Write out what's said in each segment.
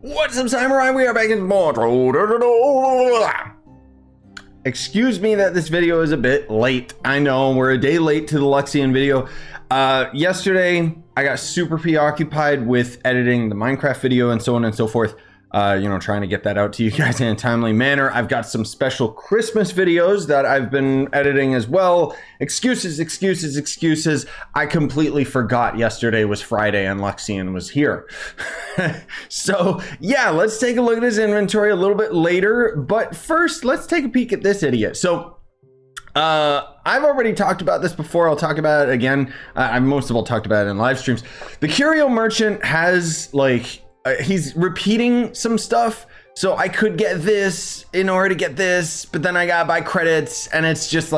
What's up, Samurai? We are back in more. Excuse me that this video is a bit late. I know we're a day late to the Luxion video. Yesterday, I got super preoccupied with editing the Minecraft video and so on and so forth. Trying to get that out to you guys in a timely manner. I've got some special Christmas videos that I've been editing as well. Excuses. I completely forgot yesterday was Friday and Luxion was here. So yeah, let's take a look at his inventory a little bit later. But first, let's take a peek at this idiot. So I've already talked about this before. I'll talk about it again. I've most of all talked about it in live streams. The Curio Merchant has he's repeating some stuff, so I could get this in order to get this, but then I gotta buy credits, and it's just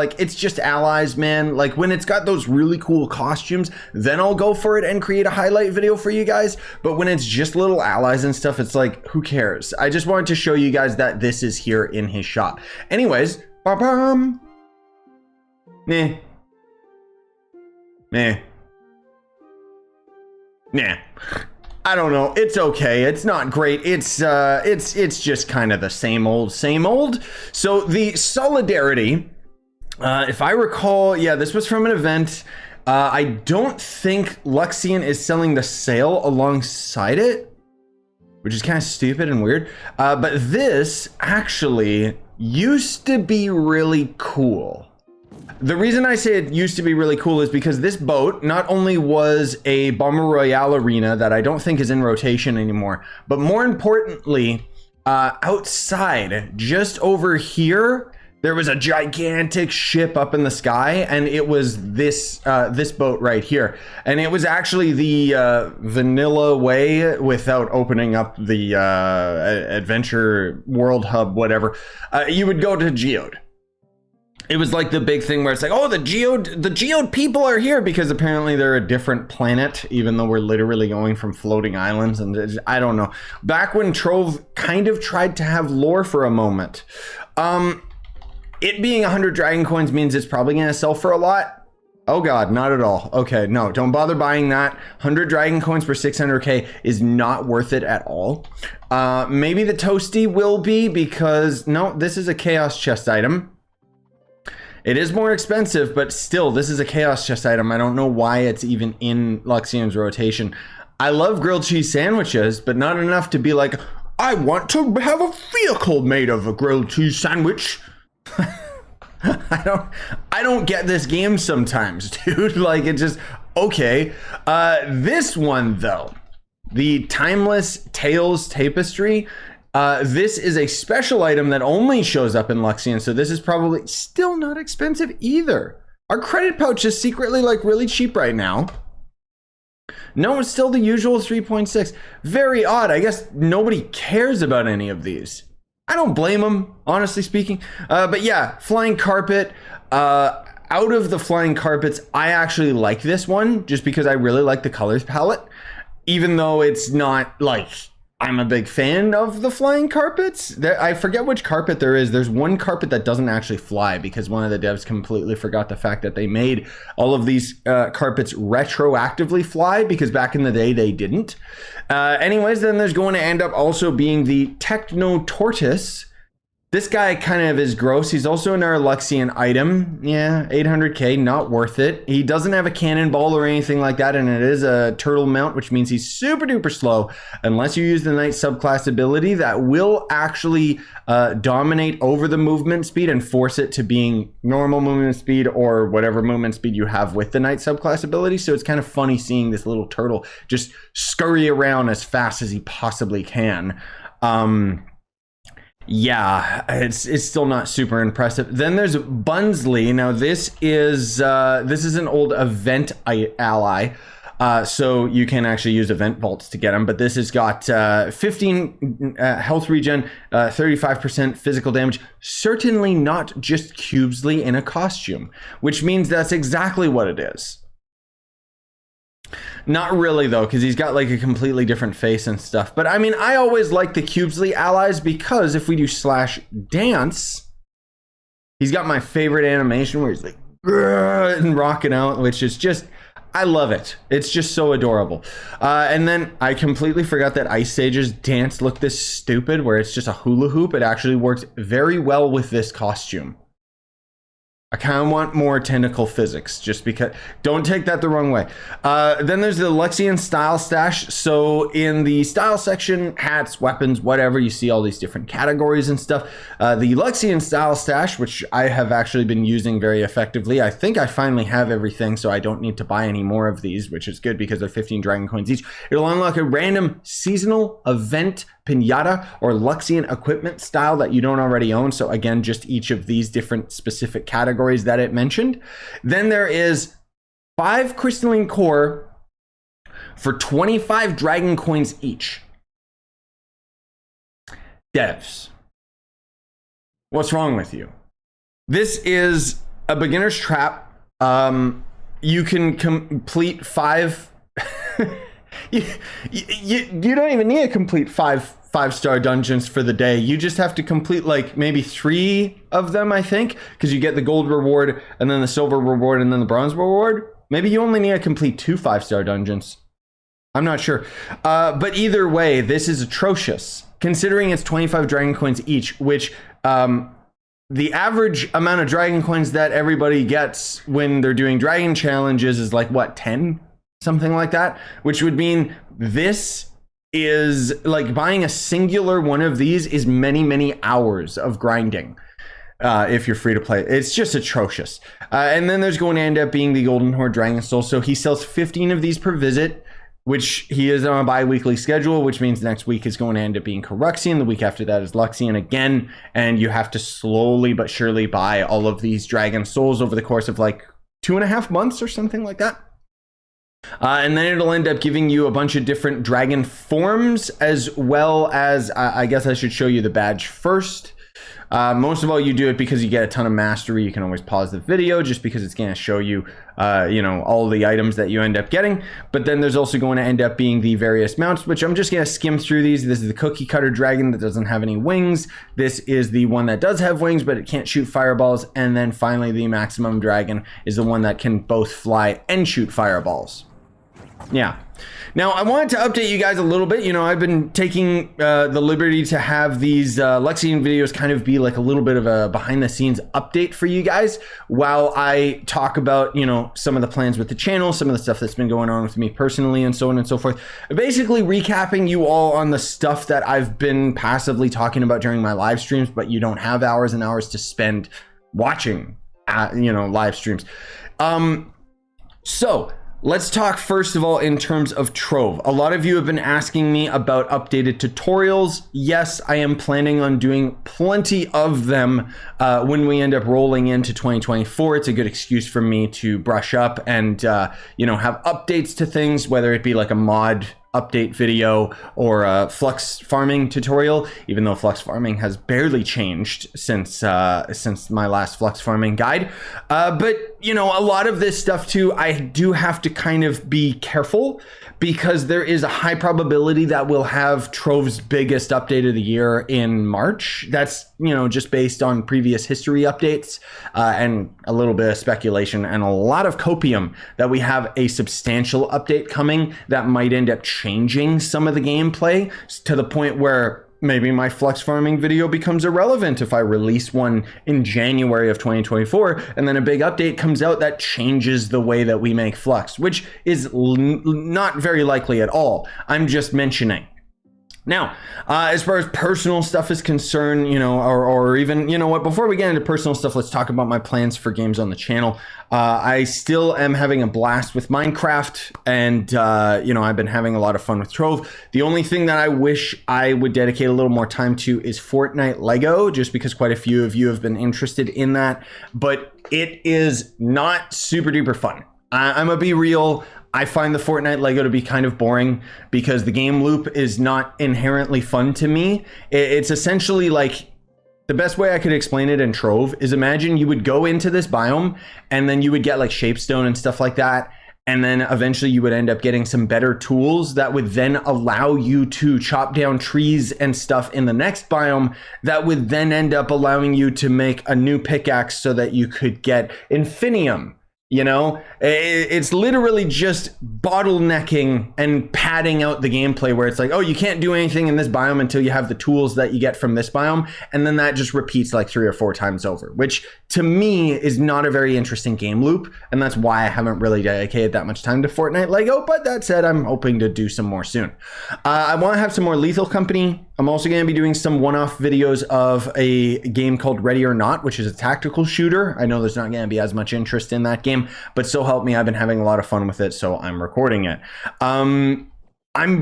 allies, man. Like when it's got those really cool costumes, then I'll go for it and create a highlight video for you guys. But when it's just little allies and stuff, it's like, who cares? I just wanted to show you guys that this is here in his shop. Anyways, Nah. I don't know. It's okay. It's not great. It's just kind of the same old. So the Solidarity, if I recall, yeah, this was from an event. I don't think Luxion is selling the sale alongside it, which is kind of stupid and weird. But this actually used to be really cool. The reason I say it used to be really cool is because this boat not only was a Bomber Royale arena that I don't think is in rotation anymore, but more importantly, outside, just over here, there was a gigantic ship up in the sky, and it was this boat right here. And it was actually the vanilla way without opening up the Adventure World Hub, whatever. You would go to Geode. It was like the big thing where it's like, oh, the Geode people are here, because apparently they're a different planet, even though we're literally going from floating islands. And I don't know. Back when Trove kind of tried to have lore for a moment. It being 100 dragon coins means it's probably going to sell for a lot. Oh God, not at all. Okay, no, don't bother buying that. 100 dragon coins for 600k is not worth it at all. Maybe the Toasty will be, because no, this is a chaos chest item. It is more expensive, but still, this is a chaos chest item. I don't know why it's even in Luxion's rotation. I love grilled cheese sandwiches, but not enough to be like, I want to have a vehicle made of a grilled cheese sandwich. I don't get this game sometimes, dude. Like, it just, okay. This one though, the Timeless Tales Tapestry, this is a special item that only shows up in Luxion, so this is probably still not expensive either. Our credit pouch is secretly like really cheap right now. No, it's still the usual 3.6. Very odd. I guess nobody cares about any of these. I don't blame them, honestly speaking. But yeah, flying carpet. Out of the flying carpets, I actually like this one just because I really like the colors palette, even though it's not like I'm a big fan of the flying carpets. I forget which carpet there is. There's one carpet that doesn't actually fly because one of the devs completely forgot the fact that they made all of these carpets retroactively fly, because back in the day they didn't. Anyways, then there's going to end up also being the Technoc Tortoise. This guy kind of is gross. He's also an Luxion item. Yeah, 800k, not worth it. He doesn't have a cannonball or anything like that, and it is a turtle mount, which means he's super duper slow unless you use the Knight subclass ability that will actually dominate over the movement speed and force it to being normal movement speed or whatever movement speed you have with the Knight subclass ability. So it's kind of funny seeing this little turtle just scurry around as fast as he possibly can. Yeah, it's still not super impressive. Then there's Bunsly. Now this is an old event ally, so you can actually use event vaults to get him. But this has got 15 health regen, 35% physical damage. Certainly not just Cubesley in a costume, which means that's exactly what it is. Not really though, because he's got like a completely different face and stuff. But I mean, I always like the Cubesley allies, because if we do slash dance, he's got my favorite animation where he's like and rocking out, which is just, I love it. It's just so adorable. And then I completely forgot that Ice Sage's dance looked this stupid, where it's just a hula hoop. It actually worked very well with this costume. I kind of want more tentacle physics, just because. Don't take that the wrong way. Then there's the Luxion style stash. So in the style section, hats, weapons, whatever, you see all these different categories and stuff. The Luxion style stash, which I have actually been using very effectively. I think I finally have everything, so I don't need to buy any more of these, which is good because they're 15 dragon coins each. It'll unlock a random seasonal event pinata or Luxion equipment style that you don't already own. So again, just each of these different specific categories that it mentioned. Then there is 5 Crystalline Core for 25 dragon coins each. Devs, what's wrong with you? This is a beginner's trap. You can complete 5 you don't even need to complete 5-star dungeons for the day. You just have to complete like maybe 3 of them, I think, because you get the gold reward and then the silver reward and then the bronze reward. Maybe you only need to complete 2 5-star dungeons. I'm not sure. But either way, this is atrocious, considering it's 25 dragon coins each, which the average amount of dragon coins that everybody gets when they're doing dragon challenges is like, what, 10? Something like that, which would mean this is like buying a singular one of these is many hours of grinding if you're free to play. It's just atrocious. And then there's going to end up being the Golden Hoard Dragon Souls. So he sells 15 of these per visit, which he is on a bi-weekly schedule, which means next week is going to end up being Coruxian. The week after that is Luxion again. And you have to slowly but surely buy all of these Dragon Souls over the course of like 2.5 months or something like that. And then it'll end up giving you a bunch of different dragon forms, as well as, I guess I should show you the badge first. Most of all, you do it because you get a ton of mastery. You can always pause the video just because it's going to show you, you know, all the items that you end up getting. But then there's also going to end up being the various mounts, which I'm just going to skim through these. This is the cookie cutter dragon that doesn't have any wings. This is the one that does have wings, but it can't shoot fireballs. And then finally, the maximum dragon is the one that can both fly and shoot fireballs. Yeah. Now, I wanted to update you guys a little bit. You know, I've been taking the liberty to have these Luxion videos kind of be like a little bit of a behind the scenes update for you guys while I talk about, you know, some of the plans with the channel, some of the stuff that's been going on with me personally and so on and so forth. Basically recapping you all on the stuff that I've been passively talking about during my live streams, but you don't have hours and hours to spend watching, you know, live streams. So let's talk first of all in terms of Trove. A lot of you have been asking me about updated tutorials. Yes, I am planning on doing plenty of them when we end up rolling into 2024. It's a good excuse for me to brush up and you know, have updates to things, whether it be like a mod update video or a flux farming tutorial, even though flux farming has barely changed since my last flux farming guide. But you know, a lot of this stuff too, I do have to kind of be careful because there is a high probability that we'll have Trove's biggest update of the year in March. That's, you know, just based on previous history updates and a little bit of speculation and a lot of copium that we have a substantial update coming that might end up changing some of the gameplay to the point where maybe my flux farming video becomes irrelevant if I release one in January of 2024 and then a big update comes out that changes the way that we make flux, which is not very likely at all. I'm just mentioning. Now, as far as personal stuff is concerned, you know, or even, you know what, before we get into personal stuff, let's talk about my plans for games on the channel. I still am having a blast with Minecraft and, you know, I've been having a lot of fun with Trove. The only thing that I wish I would dedicate a little more time to is Fortnite Lego, just because quite a few of you have been interested in that, but it is not super duper fun. I'm gonna be real. I find the Fortnite Lego to be kind of boring because the game loop is not inherently fun to me. It's essentially like, the best way I could explain it in Trove is imagine you would go into this biome and then you would get like shapestone and stuff like that. And then eventually you would end up getting some better tools that would then allow you to chop down trees and stuff in the next biome that would then end up allowing you to make a new pickaxe so that you could get infinium You know, it's literally just bottlenecking and padding out the gameplay where it's like, oh, you can't do anything in this biome until you have the tools that you get from this biome. And then that just repeats like 3 or 4 times over, which to me is not a very interesting game loop. And that's why I haven't really dedicated that much time to Fortnite Lego. But that said, I'm hoping to do some more soon. I want to have some more Lethal Company. I'm also going to be doing some one-off videos of a game called Ready or Not, which is a tactical shooter. I know there's not going to be as much interest in that game, but so help me, I've been having a lot of fun with it, so I'm recording it. I'm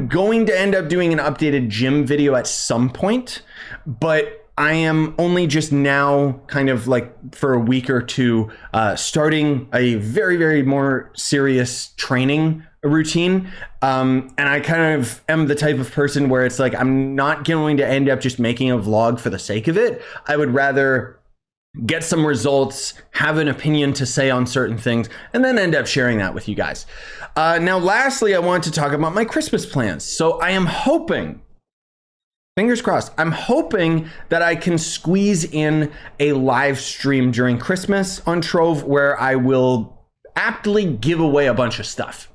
going to end up doing an updated gym video at some point, but I am only just now kind of like for a week or two starting a very, very more serious training routine. And I kind of am the type of person where it's like, I'm not going to end up just making a vlog for the sake of it. I would rather get some results, have an opinion to say on certain things, and then end up sharing that with you guys. Now, lastly, I want to talk about my Christmas plans. So I am hoping, fingers crossed, I'm hoping that I can squeeze in a live stream during Christmas on Trove where I will aptly give away a bunch of stuff.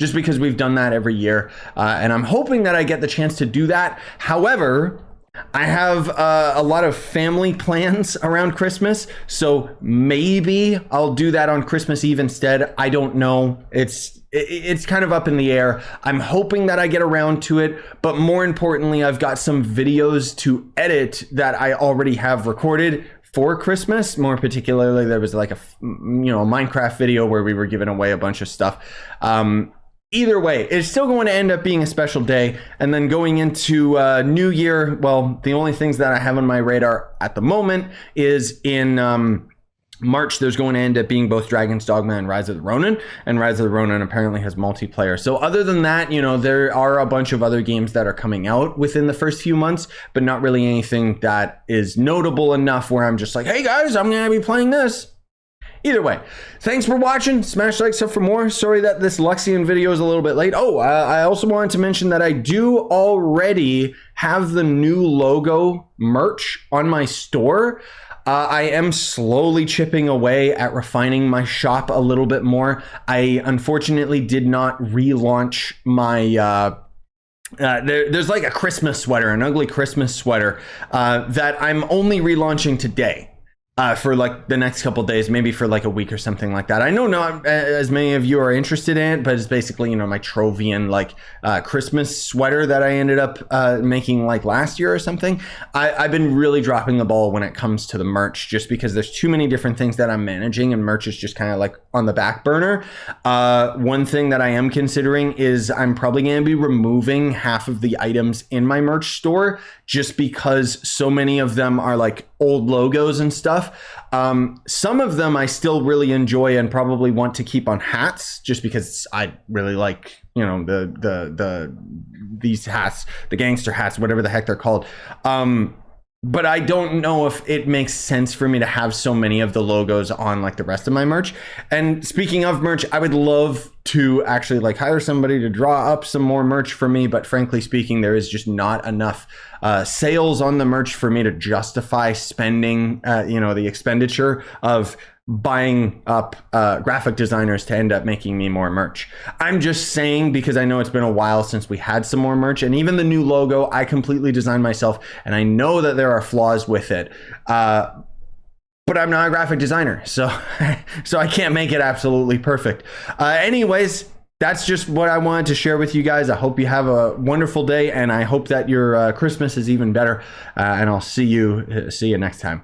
Just because we've done that every year. And I'm hoping that I get the chance to do that. However, I have a lot of family plans around Christmas, so maybe I'll do that on Christmas Eve instead. I don't know. It's kind of up in the air. I'm hoping that I get around to it, but more importantly, I've got some videos to edit that I already have recorded for Christmas. More particularly, there was like a Minecraft video where we were giving away a bunch of stuff. Either way, it's still going to end up being a special day. And then going into New Year, well, the only things that I have on my radar at the moment is in March, there's going to end up being both Dragon's Dogma and Rise of the Ronin. And Rise of the Ronin apparently has multiplayer. So other than that, you know, there are a bunch of other games that are coming out within the first few months, but not really anything that is notable enough where I'm just like, hey guys, I'm going to be playing this. Either way, thanks for watching. Smash like stuff for more. Sorry that this Luxion video is a little bit late. Oh, I also wanted to mention that I do already have the new logo merch on my store. I am slowly chipping away at refining my shop a little bit more. I unfortunately did not relaunch my there's like a Christmas sweater, an ugly Christmas sweater that I'm only relaunching today. For like the next couple days, maybe for like a week or something like that. I know not as many of you are interested in it, but it's basically, you know, my Trovian like Christmas sweater that I ended up making like last year or something. I've been really dropping the ball when it comes to the merch, just because there's too many different things that I'm managing, and merch is just kind of like on the back burner. One thing that I am considering is I'm probably going to be removing half of the items in my merch store, just because so many of them are like old logos and stuff. Some of them I still really enjoy and probably want to keep on hats, just because I really like, you know, these hats, the gangster hats, whatever the heck they're called. But I don't know if it makes sense for me to have so many of the logos on like the rest of my merch. And speaking of merch, I would love to actually like hire somebody to draw up some more merch for me. But frankly speaking, there is just not enough sales on the merch for me to justify spending, the expenditure of buying up graphic designers to end up making me more merch. I'm just saying, because I know it's been a while since we had some more merch, and even the new logo I completely designed myself, and I know that there are flaws with it, but I'm not a graphic designer, so I can't make it absolutely perfect. Anyways, that's just what I wanted to share with you guys. I hope you have a wonderful day, and I hope that your Christmas is even better, and I'll see you next time.